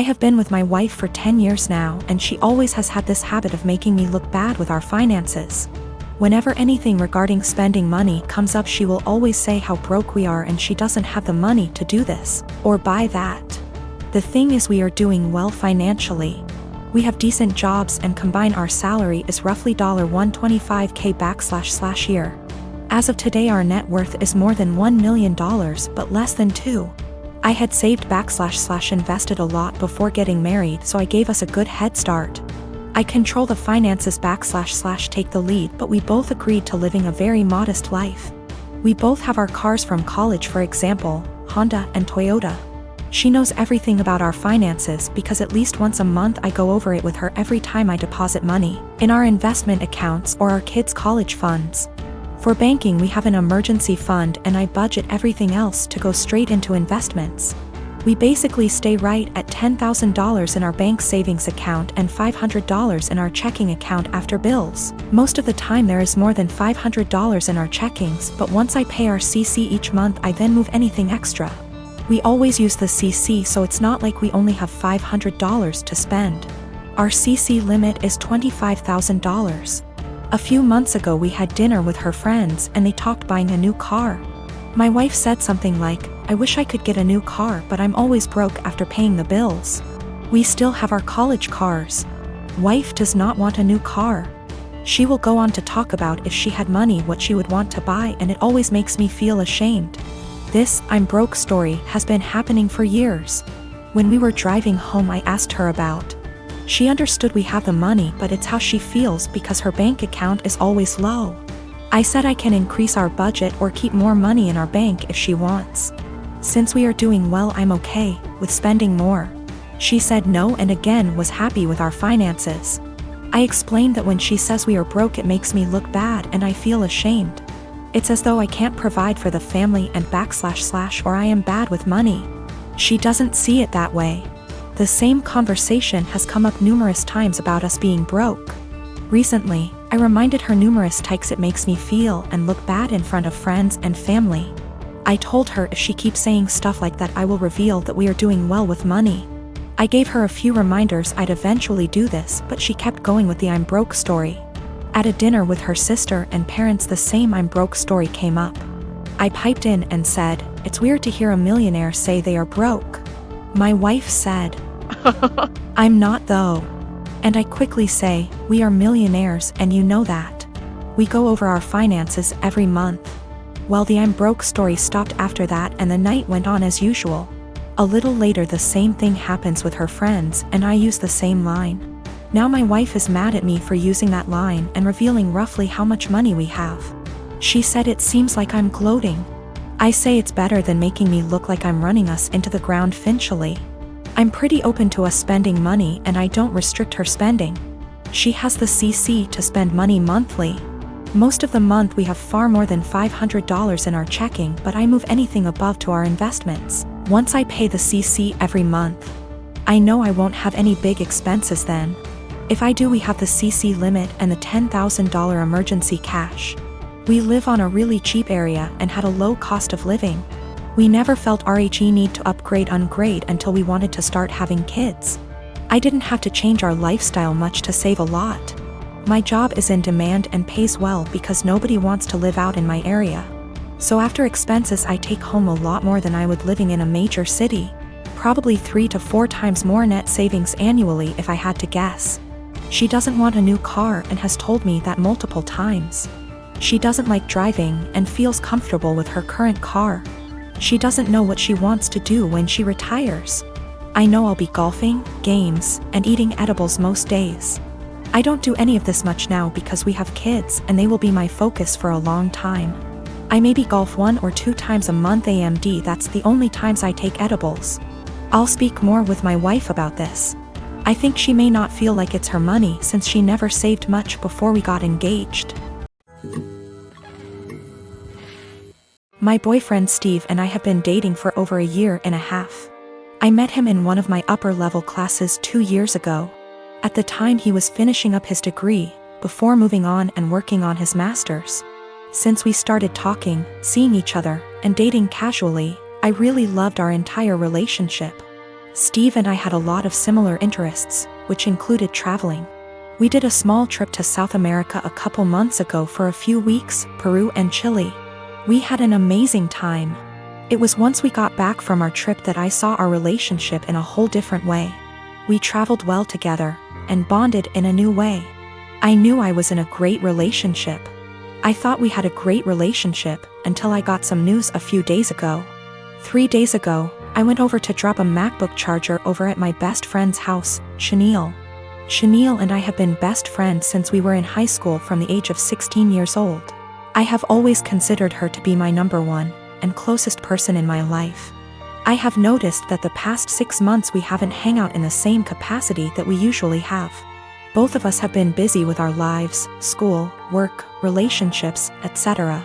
I have been with my wife for 10 years now, and she always has had this habit of making me look bad with our finances. Whenever anything regarding spending money comes up, she will always say how broke we are and she doesn't have the money to do this or buy that. The thing is, we are doing well financially. We have decent jobs and combine our salary is roughly $125K year. As of today, our net worth is more than $1 million but less than 2. I had saved invested a lot before getting married, so I gave us a good head start. I control the finances take the lead, but we both agreed to living a very modest life. We both have our cars from college, for example, Honda and Toyota. She knows everything about our finances because at least once a month I go over it with her every time I deposit money in our investment accounts or our kids' college funds. For banking, we have an emergency fund and I budget everything else to go straight into investments. We basically stay right at $10,000 in our bank savings account and $500 in our checking account after bills. Most of the time there is more than $500 in our checkings, but once I pay our CC each month, I then move anything extra. We always use the CC, so it's not like we only have $500 to spend. Our CC limit is $25,000. A few months ago we had dinner with her friends and they talked buying a new car. My wife said something like, "I wish I could get a new car, but I'm always broke after paying the bills. We still have our college cars." Wife does not want a new car. She will go on to talk about if she had money what she would want to buy, and it always makes me feel ashamed. This "I'm broke" story has been happening for years. When we were driving home, I asked her about. She understood we have the money, but it's how she feels because her bank account is always low. I said I can increase our budget or keep more money in our bank if she wants. Since we are doing well, I'm okay with spending more. She said no and again was happy with our finances. I explained that when she says we are broke, it makes me look bad and I feel ashamed. It's as though I can't provide for the family and / or I am bad with money. She doesn't see it that way. The same conversation has come up numerous times about us being broke. Recently, I reminded her numerous times it makes me feel and look bad in front of friends and family. I told her if she keeps saying stuff like that, I will reveal that we are doing well with money. I gave her a few reminders I'd eventually do this, but she kept going with the "I'm broke" story. At a dinner with her sister and parents, the same "I'm broke" story came up. I piped in and said, "It's weird to hear a millionaire say they are broke." My wife said, "I'm not though." And I quickly say, "We are millionaires and you know that. We go over our finances every month." Well, the "I'm broke" story stopped after that and the night went on as usual. A little later the same thing happens with her friends and I use the same line. Now my wife is mad at me for using that line and revealing roughly how much money we have. She said it seems like I'm gloating. I say it's better than making me look like I'm running us into the ground financially. I'm pretty open to us spending money and I don't restrict her spending. She has the CC to spend money monthly. Most of the month we have far more than $500 in our checking, but I move anything above to our investments once I pay the CC every month. I know I won't have any big expenses then. If I do, we have the CC limit and the $10,000 emergency cash. We live on a really cheap area and had a low cost of living. We never felt RHE need to upgrade until we wanted to start having kids. I didn't have to change our lifestyle much to save a lot. My job is in demand and pays well because nobody wants to live out in my area. So after expenses I take home a lot more than I would living in a major city. Probably 3 to 4 times more net savings annually if I had to guess. She doesn't want a new car and has told me that multiple times. She doesn't like driving and feels comfortable with her current car. She doesn't know what she wants to do when she retires. I know I'll be golfing, games, and eating edibles most days. I don't do any of this much now because we have kids and they will be my focus for a long time. I maybe golf 1 or 2 times a month AMD, that's the only times I take edibles. I'll speak more with my wife about this. I think she may not feel like it's her money since she never saved much before we got engaged. My boyfriend Steve and I have been dating for over a year and a half. I met him in one of my upper-level classes 2 years ago. At the time he was finishing up his degree, before moving on and working on his master's. Since we started talking, seeing each other, and dating casually, I really loved our entire relationship. Steve and I had a lot of similar interests, which included traveling. We did a small trip to South America a couple months ago for a few weeks, Peru and Chile. We had an amazing time. It was once we got back from our trip that I saw our relationship in a whole different way. We traveled well together, and bonded in a new way. I knew I was in a great relationship. I thought we had a great relationship, until I got some news a few days ago. 3 days ago, I went over to drop a MacBook charger over at my best friend's house, Chenille. Chenille and I have been best friends since we were in high school from the age of 16 years old. I have always considered her to be my number one and closest person in my life. I have noticed that the past 6 months we haven't hung out in the same capacity that we usually have. Both of us have been busy with our lives, school, work, relationships, etc.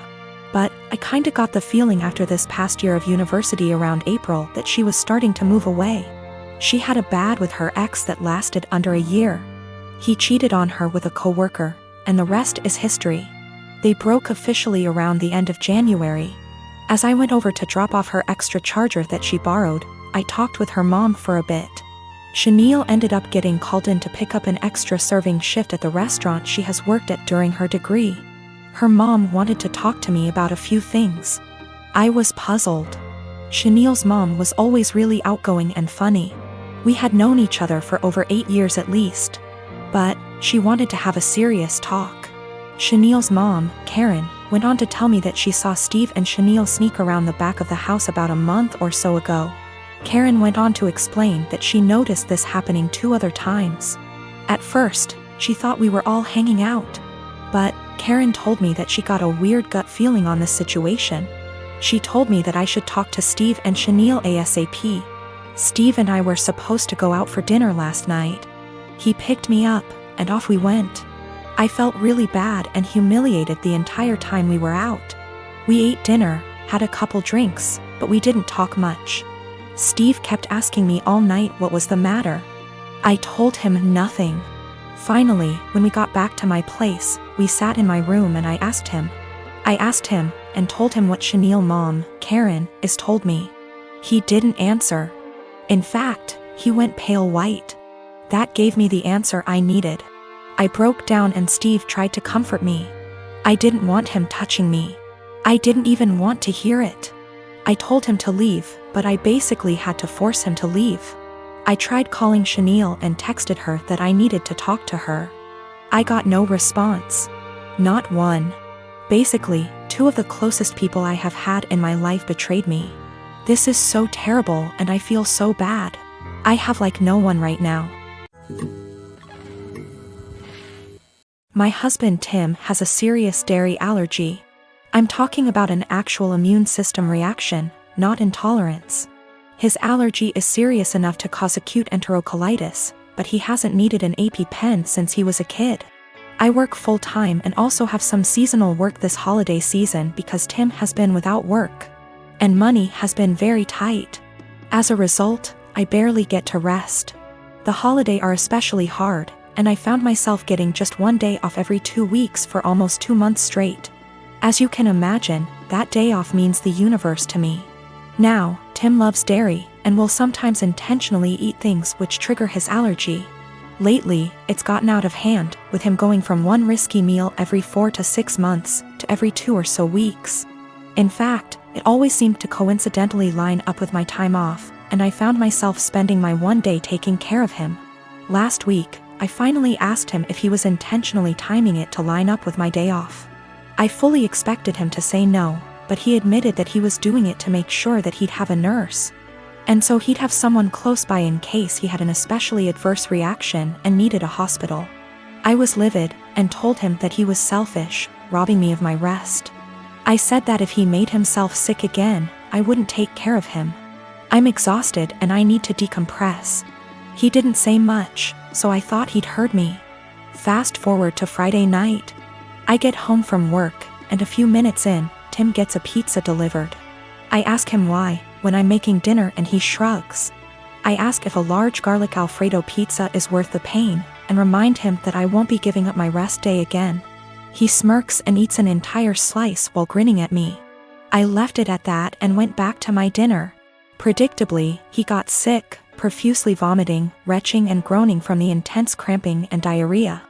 But I kinda got the feeling after this past year of university around April that she was starting to move away. She had a bad with her ex that lasted under a year. He cheated on her with a coworker, and the rest is history. They broke officially around the end of January. As I went over to drop off her extra charger that she borrowed, I talked with her mom for a bit. Chenille ended up getting called in to pick up an extra serving shift at the restaurant she has worked at during her degree. Her mom wanted to talk to me about a few things. I was puzzled. Chenille's mom was always really outgoing and funny. We had known each other for over 8 years at least. But she wanted to have a serious talk. Chenille's mom, Karen, went on to tell me that she saw Steve and Chenille sneak around the back of the house about a month or so ago. Karen went on to explain that she noticed this happening 2 other times. At first, she thought we were all hanging out. But Karen told me that she got a weird gut feeling on this situation. She told me that I should talk to Steve and Chenille ASAP. Steve and I were supposed to go out for dinner last night. He picked me up, and off we went. I felt really bad and humiliated the entire time we were out. We ate dinner, had a couple drinks, but we didn't talk much. Steve kept asking me all night what was the matter. I told him nothing. Finally, when we got back to my place, we sat in my room and I asked him. And told him what Chenille's mom, Karen, told me. He didn't answer. In fact, he went pale white. That gave me the answer I needed. I broke down and Steve tried to comfort me. I didn't want him touching me. I didn't even want to hear it. I told him to leave, but I basically had to force him to leave. I tried calling Chenille and texted her that I needed to talk to her. I got no response. Not one. Basically, 2 of the closest people I have had in my life betrayed me. This is so terrible and I feel so bad. I have like no one right now. My husband Tim has a serious dairy allergy. I'm talking about an actual immune system reaction, not intolerance. His allergy is serious enough to cause acute enterocolitis, but he hasn't needed an EpiPen since he was a kid. I work full-time and also have some seasonal work this holiday season because Tim has been without work. And money has been very tight. As a result, I barely get to rest. The holidays are especially hard, and I found myself getting just 1 day off every 2 weeks for almost 2 months straight. As you can imagine, that day off means the universe to me. Now, Tim loves dairy, and will sometimes intentionally eat things which trigger his allergy. Lately, it's gotten out of hand, with him going from 1 risky meal every 4 to 6 months, to every 2 or so weeks. In fact, it always seemed to coincidentally line up with my time off, and I found myself spending my 1 day taking care of him. Last week, I finally asked him if he was intentionally timing it to line up with my day off. I fully expected him to say no, but he admitted that he was doing it to make sure that he'd have a nurse. And so he'd have someone close by in case he had an especially adverse reaction and needed a hospital. I was livid, and told him that he was selfish, robbing me of my rest. I said that if he made himself sick again, I wouldn't take care of him. I'm exhausted and I need to decompress. He didn't say much, so I thought he'd heard me. Fast forward to Friday night. I get home from work, and a few minutes in, Tim gets a pizza delivered. I ask him why, when I'm making dinner, and he shrugs. I ask if a large garlic Alfredo pizza is worth the pain, and remind him that I won't be giving up my rest day again. He smirks and eats an entire slice while grinning at me. I left it at that and went back to my dinner. Predictably, he got sick, profusely vomiting, retching and groaning from the intense cramping and diarrhea.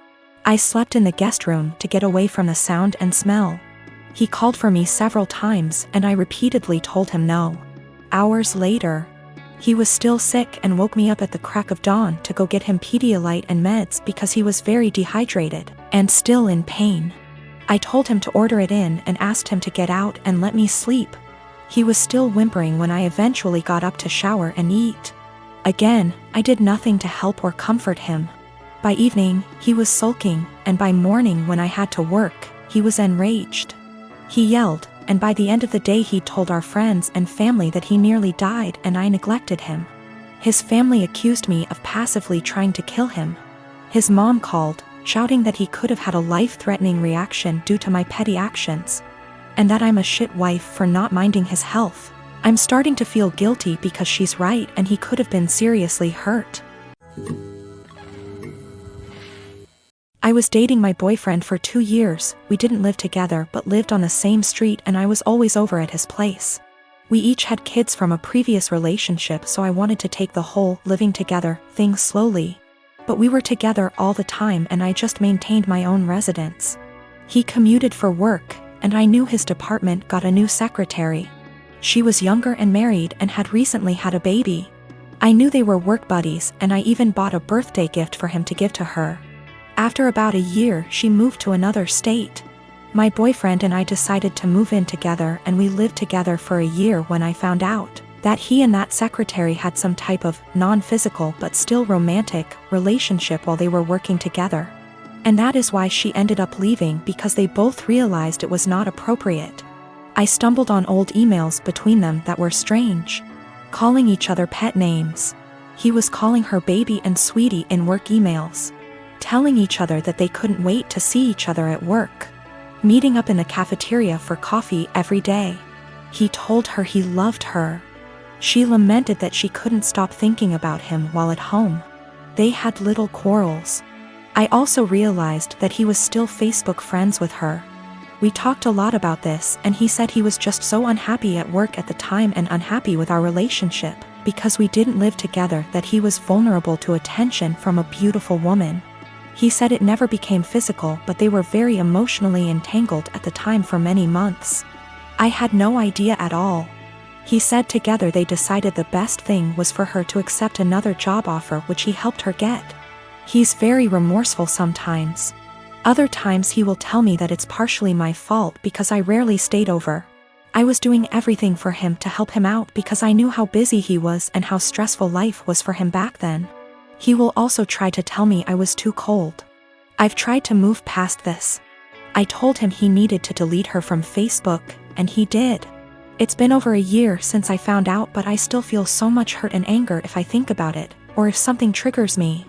I slept in the guest room to get away from the sound and smell. He called for me several times and I repeatedly told him no. Hours later, he was still sick and woke me up at the crack of dawn to go get him Pedialyte and meds because he was very dehydrated and still in pain. I told him to order it in and asked him to get out and let me sleep. He was still whimpering when I eventually got up to shower and eat. Again, I did nothing to help or comfort him. By evening, he was sulking, and by morning when I had to work, he was enraged. He yelled, and by the end of the day he told our friends and family that he nearly died and I neglected him. His family accused me of passively trying to kill him. His mom called, shouting that he could have had a life-threatening reaction due to my petty actions, and that I'm a shit wife for not minding his health. I'm starting to feel guilty because she's right and he could have been seriously hurt. I was dating my boyfriend for 2 years. We didn't live together but lived on the same street and I was always over at his place. We each had kids from a previous relationship, so I wanted to take the whole living together thing slowly. But we were together all the time and I just maintained my own residence. He commuted for work, and I knew his department got a new secretary. She was younger and married and had recently had a baby. I knew they were work buddies and I even bought a birthday gift for him to give to her. After about a year, she moved to another state. My boyfriend and I decided to move in together and we lived together for a year when I found out that he and that secretary had some type of non-physical but still romantic relationship while they were working together. And that is why she ended up leaving, because they both realized it was not appropriate. I stumbled on old emails between them that were strange. Calling each other pet names. He was calling her baby and sweetie in work emails. Telling each other that they couldn't wait to see each other at work. Meeting up in the cafeteria for coffee every day. He told her he loved her. She lamented that she couldn't stop thinking about him while at home. They had little quarrels. I also realized that he was still Facebook friends with her. We talked a lot about this and he said he was just so unhappy at work at the time and unhappy with our relationship because we didn't live together, that he was vulnerable to attention from a beautiful woman. He said it never became physical, but they were very emotionally entangled at the time for many months. I had no idea at all. He said together they decided the best thing was for her to accept another job offer, which he helped her get. He's very remorseful sometimes. Other times he will tell me that it's partially my fault because I rarely stayed over. I was doing everything for him to help him out because I knew how busy he was and how stressful life was for him back then. He will also try to tell me I was too cold. I've tried to move past this. I told him he needed to delete her from Facebook, and he did. It's been over a year since I found out, but I still feel so much hurt and anger if I think about it, or if something triggers me.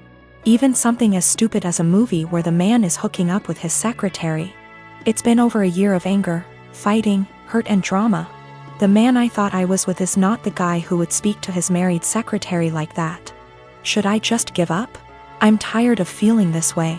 Even something as stupid as a movie where the man is hooking up with his secretary. It's been over a year of anger, fighting, hurt and drama. The man I thought I was with is not the guy who would speak to his married secretary like that. Should I just give up? I'm tired of feeling this way.